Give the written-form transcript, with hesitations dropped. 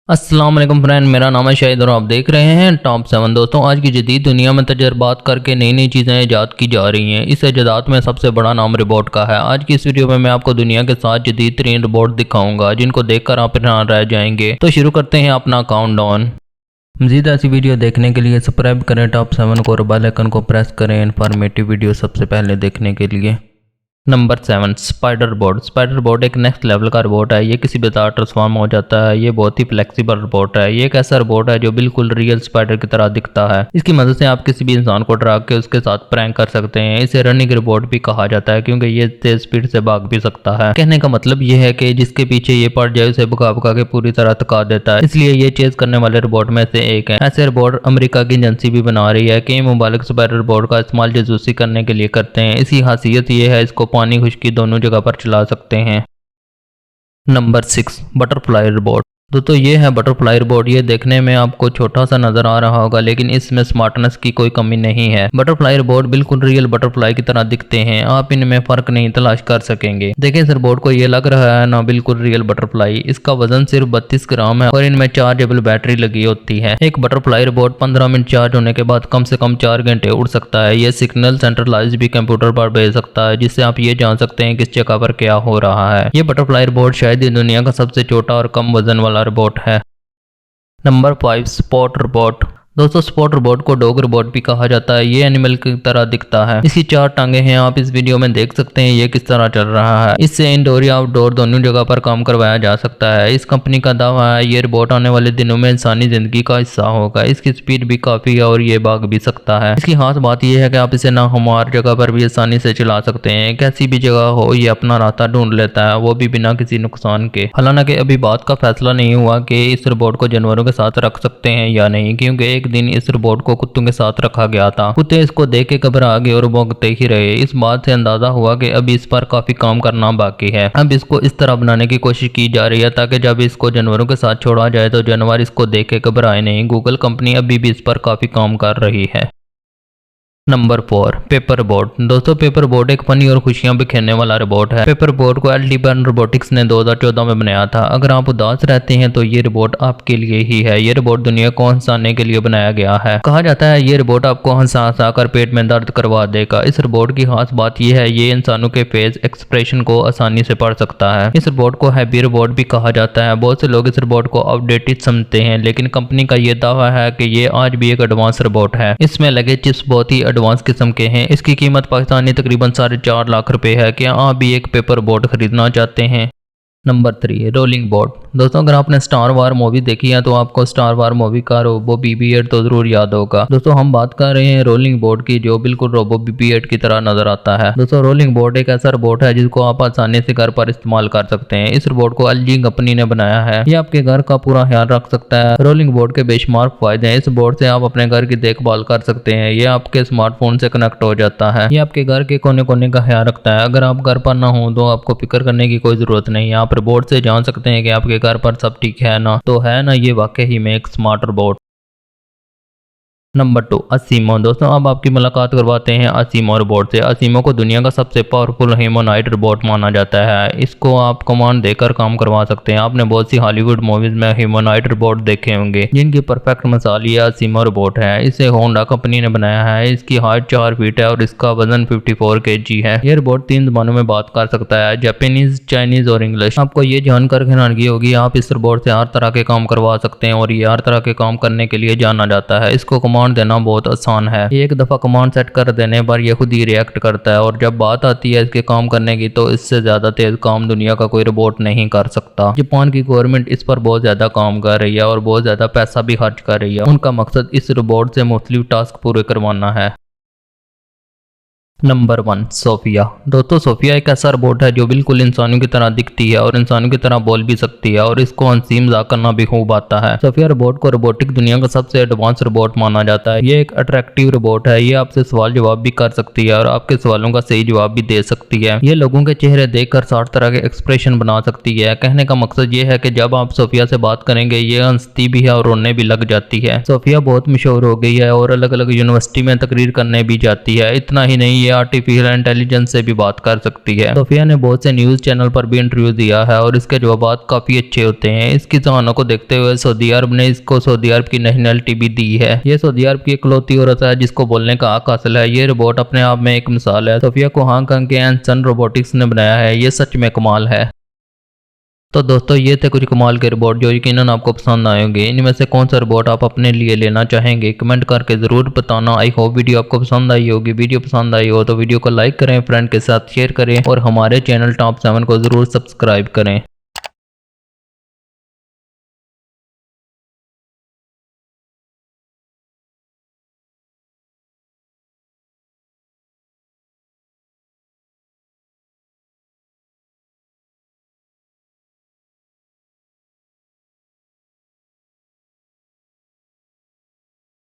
अस्सलाम वालेकुम फ्रेंड, मेरा नाम है शाहिद और आप देख रहे हैं टॉप 7। दोस्तों, आज की जदीद दुनिया में तजर्बात करके नई नई चीज़ें ईजाद की जा रही हैं। इस ईजादात में सबसे बड़ा नाम रोबोट का है। आज की इस वीडियो में मैं आपको दुनिया के 7 जदीद तरीन रोबोट दिखाऊंगा जिनको देखकर आप हैरान रह जाएंगे। तो शुरू करते हैं अपना काउंटडाउन। मज़ीद ऐसी वीडियो देखने के लिए सब्सक्राइब करें टॉप 7 को और बेल आइकन को प्रेस करें इन्फॉर्मेटिव वीडियो सबसे पहले देखने के लिए। Number 7, spider boat. Spider boat एक नेक्स्ट लेवल का रोबोट है। ये किसी भी तरह ट्रांसफॉर्म हो जाता है। ये बहुत ही फ्लेक्सिबल रोबोट है। ये एक ऐसा रोबोट है जो बिल्कुल रियल स्पाइडर की तरह दिखता है। इसकी मदद से आप किसी भी इंसान को डरा के उसके साथ प्रैंक कर सकते हैं। इसे रनिंग रोबोट भी कहा जाता है क्योंकि ये तेज स्पीड से भाग भी सकता है। कहने का मतलब ये है कि जिसके पीछे ये पड़ जाए उसे भगा भगा के पूरी तरह थका देता है। इसलिए ये चेज करने वाले रोबोट में से एक है। ऐसे रोबोट अमेरिका की एजेंसी भी बना रही है। कई मुबालिक स्पाइडर रोबोट का इस्तेमाल जासूसी करने के लिए करते हैं। इसकी खासियत ये है इसको पानी खुश्की दोनों जगह पर चला सकते हैं। Number 6, butterfly robot. दोस्तों, ये है बटरफ्लाई रोबोट। ये देखने में आपको छोटा सा नजर आ रहा होगा लेकिन इसमें स्मार्टनेस की कोई कमी नहीं है। बटरफ्लाई रोबोट बिल्कुल रियल बटरफ्लाई की तरह दिखते हैं। आप इनमें फर्क नहीं तलाश कर सकेंगे। देखें, इस रोबोट को ये लग रहा है ना बिल्कुल रियल बटरफ्लाई। इसका वजन सिर्फ 32 ग्राम है और इनमें चार्जेबल बैटरी लगी होती है। एक बटरफ्लाई रोबोट 15 मिनट चार्ज होने के बाद कम से कम 4 घंटे उड़ सकता है। यह सिग्नल सेंट्रलाइज भी कंप्यूटर पर भेज सकता है जिससे आप ये जान सकते हैं किस जगह पर क्या हो रहा है। ये बटरफ्लाई रोबोट शायद ही दुनिया का सबसे छोटा और कम वजन वाला रोबोट है। Number 5, spot robot. दोस्तों, स्पॉट रोबोट को डॉग रोबोट भी कहा जाता है। ये एनिमल की तरह दिखता है। इसकी 4 टांगे हैं। आप इस वीडियो में देख सकते हैं ये किस तरह चल रहा है। इससे इंडोर या आउटडोर दोनों जगह पर काम करवाया जा सकता है। इस कंपनी का दावा है ये रोबोट आने वाले दिनों में इंसानी जिंदगी का हिस्सा होगा। इसकी स्पीड भी काफी है और ये भाग भी सकता है। इसकी खास बात यह है कि आप इसे नाहमार जगह पर भी आसानी से चला सकते हैं। कैसी भी जगह हो ये अपना रास्ता ढूंढ लेता है, वो भी बिना किसी नुकसान के। हालांकि अभी बात का फैसला नहीं हुआ कि इस रोबोट को जानवरों के साथ रख सकते हैं या नहीं, क्योंकि एक दिन इस रोबोट को कुत्तों के साथ रखा गया था। कुत्ते इसको देख के घबरा गए और भौंकते ही रहे। इस बात से अंदाजा हुआ कि अभी इस पर काफी काम करना बाकी है। अब इसको इस तरह बनाने की कोशिश की जा रही है ताकि जब इसको जानवरों के साथ छोड़ा जाए तो जानवर इसको देख के घबराए नहीं। गूगल कंपनी अभी भी इस पर काफी काम कर रही है। Number 4, paper boat. दोस्तों, पेपर बोट एक फनी और खुशियां बिखेरने वाला रोबोट है। पेपर बोट को एल्टीबर्न रोबोटिक्स ने 2014 में बनाया था। अगर आप उदास रहते हैं तो ये रोबोट आपके लिए ही है। ये रोबोट दुनिया को हंसाने के लिए बनाया गया है। कहा जाता है ये रोबोट आपको हंसा हंसा कर पेट में दर्द करवा देगा। इस रोबोट की खास बात यह है ये इंसानों के फेस एक्सप्रेशन को आसानी से पढ़ सकता है। इस रोबोट को हैवी रोबोट भी कहा जाता है। बहुत से लोग इस रोबोट को आउटडेटेड समझते हैं लेकिन कंपनी का यह दावा है कि ये आज भी एक एडवांस रोबोट है। इसमें लगे चिप्स बहुत ही एडवांस किस्म के हैं। इसकी कीमत पाकिस्तानी तकरीबन 4.5 लाख रुपए है। क्या आप भी एक पेपर बोट खरीदना चाहते हैं? Number 3, rolling boat. दोस्तों, अगर आपने स्टार वार मूवी देखी है तो आपको स्टार वार मूवी का रोबो BB-8 तो जरूर याद होगा। दोस्तों, हम बात कर रहे हैं रोलिंग बोट की जो बिल्कुल रोबो BB-8 की तरह नजर आता है। दोस्तों, रोलिंग बोट एक ऐसा रोबोट है जिसको आप आसानी से घर पर इस्तेमाल कर सकते हैं। इस रोबोट को LG कंपनी ने बनाया है। ये आपके घर का पूरा ख्याल रख सकता है। रोलिंग बोट के बेशुमार फायदे हैं। इस बोट से आप अपने घर की देखभाल कर सकते हैं। ये आपके स्मार्टफोन से कनेक्ट हो जाता है। ये आपके घर के कोने कोने का ख्याल रखता है। अगर आप घर पर ना हो तो आपको फिक्र करने की कोई जरूरत नहीं है। आप रोबोट से जान सकते हैं कि आपके घर पर सब ठीक है ना। तो है ना ये वाकई ही में एक स्मार्ट रोबोट। नंबर 2, असीमो। दोस्तों, अब आपकी मुलाकात करवाते हैं असीमो रोबोट से। असीमो को दुनिया का सबसे पावरफुल ह्यूमनॉइड रोबोट माना जाता है। इसको आप कमांड देकर काम करवा सकते हैं। आपने बहुत सी हॉलीवुड मूवीज में ह्यूमनॉइड रोबोट देखे होंगे जिनकी परफेक्ट मिसाल ये असीमो रोबोट है। इसे होंडा कंपनी ने बनाया है। इसकी हाइट 4 फीट है और इसका वजन 54 kg है। यह रोबोट 3 जबानों में बात कर सकता है, जापानीज, चाइनीज और इंग्लिश। आपको ये जानकर हैरानगी होगी आप इस रोबोट से हर तरह के काम करवा सकते हैं और ये हर तरह के काम करने के लिए जाना जाता है। इसको कमांड देना बहुत आसान है। एक दफा कमांड सेट कर देने पर यह खुद ही रिएक्ट करता है और जब बात आती है इसके काम करने की तो इससे ज्यादा तेज काम दुनिया का कोई रोबोट नहीं कर सकता। जापान की गवर्नमेंट इस पर बहुत ज्यादा काम कर रही है और बहुत ज्यादा पैसा भी खर्च कर रही है। उनका मकसद इस रोबोट से मुख्तलिफ टास्क पूरे करवाना है। Number 1, Sophia. दोस्तों, सोफिया एक ऐसा रोबोट है जो बिल्कुल इंसानों की तरह दिखती है और इंसानों की तरह बोल भी सकती है और इसको हंसी मजाक करना भी खूब आता है। सोफिया रोबोट को रोबोटिक दुनिया का सबसे एडवांस रोबोट माना जाता है। ये एक अट्रैक्टिव रोबोट है। ये आपसे सवाल जवाब भी कर सकती है और आपके सवालों का सही जवाब भी दे सकती है। ये लोगों के चेहरे देखकर 60 तरह के एक्सप्रेशन बना सकती है। कहने का मकसद ये है कि जब आप सोफिया से बात करेंगे ये हंसती भी है और रोने भी लग जाती है। सोफिया बहुत मशहूर हो गई है और अलग अलग यूनिवर्सिटी में तकरीर करने भी जाती है। इतना ही नहीं, ये आर्टिफिशियल इंटेलिजेंस से भी बात कर सकती है। सोफिया ने बहुत से न्यूज चैनल पर भी इंटरव्यू दिया है और इसके जवाब काफी अच्छे होते हैं। इसकी जहानों को देखते हुए सऊदी अरब ने इसको सऊदी अरब की नेशनलिटी भी दी है। ये सऊदी अरब की इकलौती औरत है जिसको बोलने का हक हासिल है। ये रोबोट अपने आप में एक मिसाल है। सोफिया को हांगकांग के एनसन रोबोटिक्स ने बनाया है। ये सच में कमाल है। तो दोस्तों ये थे कुछ कमाल के रोबोट जो यकीनन आपको पसंद आए होंगे। इनमें से कौन सा रोबोट आप अपने लिए लेना चाहेंगे कमेंट करके ज़रूर बताना। आई होप वीडियो आपको पसंद आई होगी। वीडियो पसंद आई हो तो वीडियो को लाइक करें, फ्रेंड के साथ शेयर करें और हमारे चैनल टॉप 7 को ज़रूर सब्सक्राइब करें।